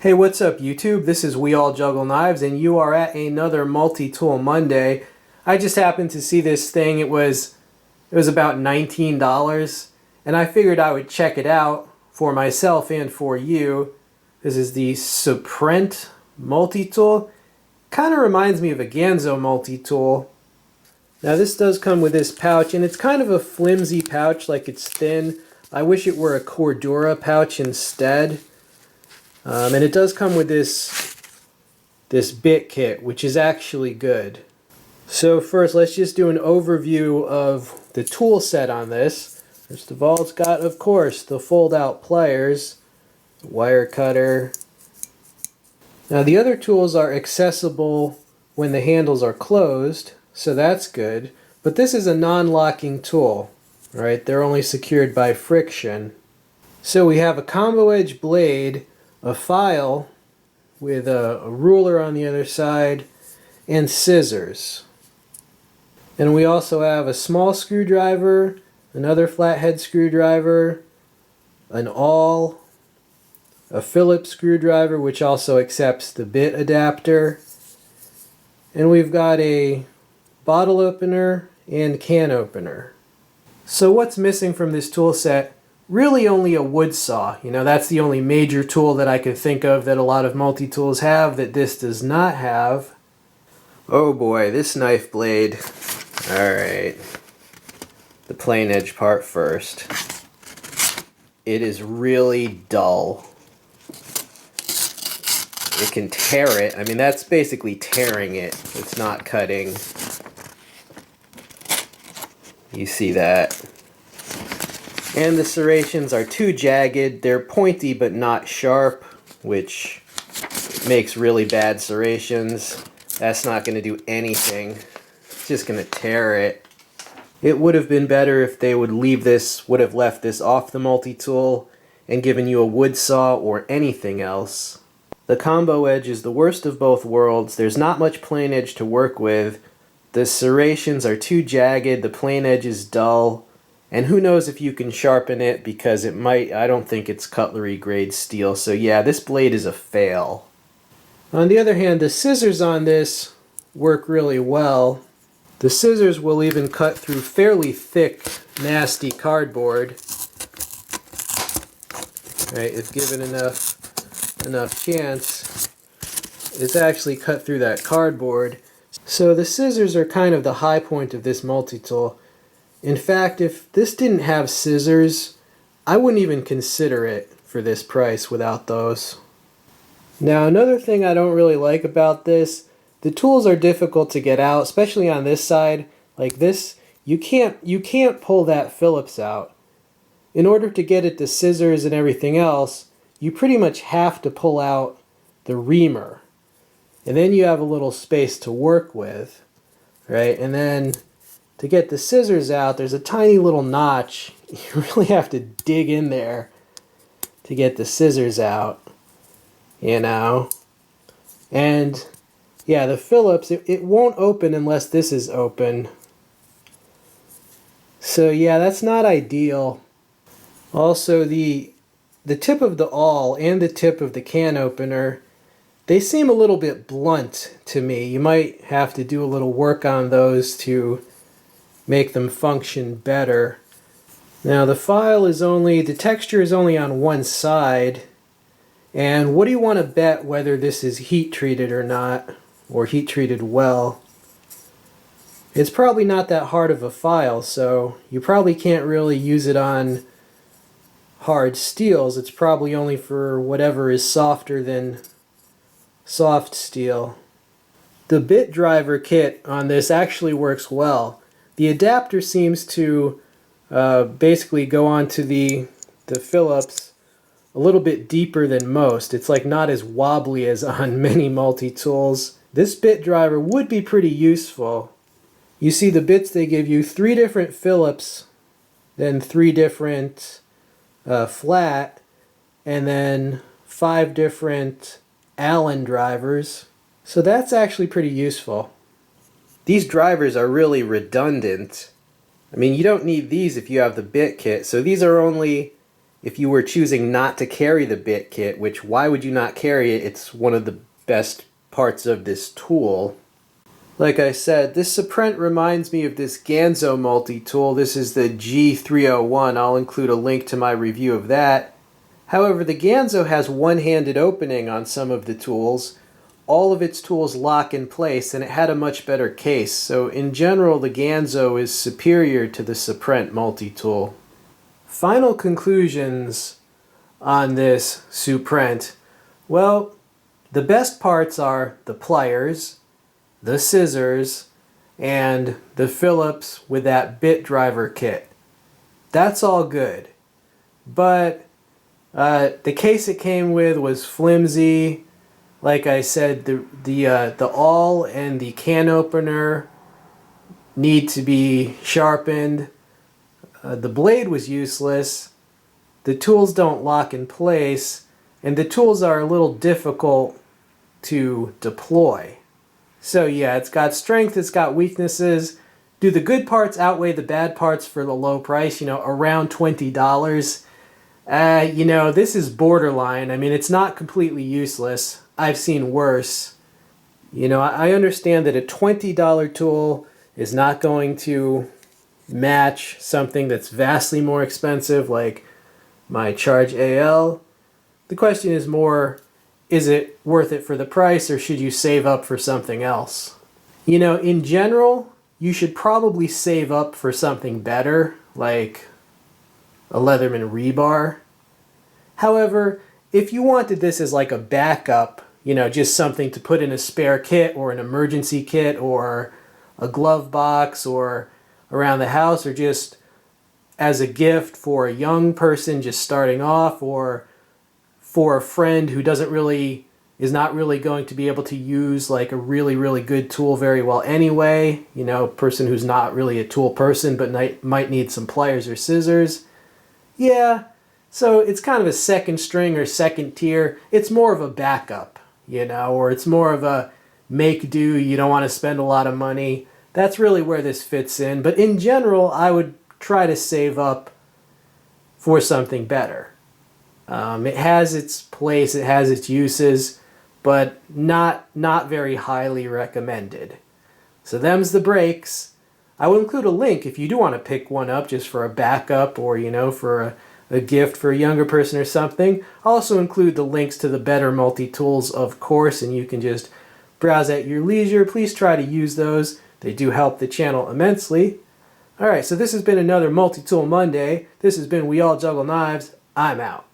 Hey, what's up YouTube? This is We All Juggle Knives and you are at another Multi-Tool Monday. I just happened to see this thing. It was about $19 and I figured I would check it out for myself and for you. This is the Suprent Multi-Tool. Kind of reminds me of a Ganzo Multi-Tool. Now this does come with this pouch and it's kind of a flimsy pouch, like it's thin. I wish it were a Cordura pouch instead. And it does come with this bit kit, which is actually good. So first, let's just do an overview of the tool set on this. First of all, it's got, of course, the fold-out pliers, the wire cutter. Now the other tools are accessible when the handles are closed, so that's good. But this is a non-locking tool, right? They're only secured by friction. So we have a combo edge blade, a file with a ruler on the other side, and scissors. And we also have a small screwdriver, another flathead screwdriver, an awl, a Phillips screwdriver which also accepts the bit adapter, and we've got a bottle opener and can opener. So what's missing from this tool set? Really only a wood saw. You know, that's the only major tool that I could think of that a lot of multi-tools have that this does not have. Oh boy, this knife blade. Alright. The plain edge part first. It is really dull. It can tear it. I mean, that's basically tearing it. It's not cutting. You see that. And the serrations are too jagged. They're pointy but not sharp, which makes really bad serrations. That's not going to do anything. It's just going to tear it. It would have been better if they would have left this off the multi-tool and given you a wood saw or anything else. The combo edge is the worst of both worlds. There's not much plain edge to work with. The serrations are too jagged. The plain edge is dull. And who knows if you can sharpen it, because it might, I don't think it's cutlery grade steel. So yeah, this blade is a fail. On the other hand, the scissors on this work really well. The scissors will even cut through fairly thick, nasty cardboard. Right, if given enough chance, it's actually cut through that cardboard. So the scissors are kind of the high point of this multi-tool. In fact, if this didn't have scissors, I wouldn't even consider it for this price without those. Now, another thing I don't really like about this, the tools are difficult to get out, especially on this side. Like this, you can't pull that Phillips out. In order to get at the scissors and everything else, you pretty much have to pull out the reamer. And then you have a little space to work with, right? And then to get the scissors out, there's a tiny little notch. You really have to dig in there to get the scissors out, you know. And yeah, the Phillips, it won't open unless this is open. So yeah, that's not ideal. Also, the tip of the awl and the tip of the can opener, they seem a little bit blunt to me. You might have to do a little work on those to make them function better. Now the the texture is only on one side, and what do you want to bet whether this is heat treated or not, or heat treated well? It's probably not that hard of a file, so you probably can't really use it on hard steels. It's probably only for whatever is softer than soft steel. The bit driver kit on this actually works well. The adapter seems to basically go onto the Phillips a little bit deeper than most. It's like not as wobbly as on many multi-tools. This bit driver would be pretty useful. You see the bits they give you, 3 different Phillips, then 3 different flat, and then 5 different Allen drivers. So that's actually pretty useful. These drivers are really redundant. I mean, you don't need these if you have the bit kit. So these are only if you were choosing not to carry the bit kit, which why would you not carry it? It's one of the best parts of this tool. Like I said, this Suprent reminds me of this Ganzo multi-tool. This is the G301. I'll include a link to my review of that. However, the Ganzo has one-handed opening on some of the tools. All of its tools lock in place, and it had a much better case. So in general, the Ganzo is superior to the Suprent multi-tool. Final conclusions on this Suprent. Well, the best parts are the pliers, the scissors, and the Phillips with that bit driver kit. That's all good. But the case it came with was flimsy. Like I said, the awl and the can opener need to be sharpened. The blade was useless. The tools don't lock in place, and the tools are a little difficult to deploy. So yeah, it's got strength, it's got weaknesses. Do the good parts outweigh the bad parts for the low price? Around $20. This is borderline. I mean, it's not completely useless. I've seen worse. I understand that a $20 tool is not going to match something that's vastly more expensive, like my Charge AL. The question is more, is it worth it for the price, or should you save up for something else? In general, you should probably save up for something better, like a Leatherman rebar. However, if you wanted this as like a backup, just something to put in a spare kit or an emergency kit or a glove box or around the house, or just as a gift for a young person just starting off, or for a friend who is not really going to be able to use like a really, really good tool very well anyway, a person who's not really a tool person but might need some pliers or scissors. Yeah, so it's kind of a second string or second tier. It's more of a backup, or it's more of a make do, you don't want to spend a lot of money. That's really where this fits in. But in general, I would try to save up for something better. It has its place, it has its uses, but not very highly recommended. So them's the breaks. I will include a link if you do want to pick one up just for a backup, or for a gift for a younger person or something. I'll also include the links to the better multi-tools, of course, and you can just browse at your leisure. Please try to use those. They do help the channel immensely. Alright, so this has been another Multi-Tool Monday. This has been We All Juggle Knives. I'm out.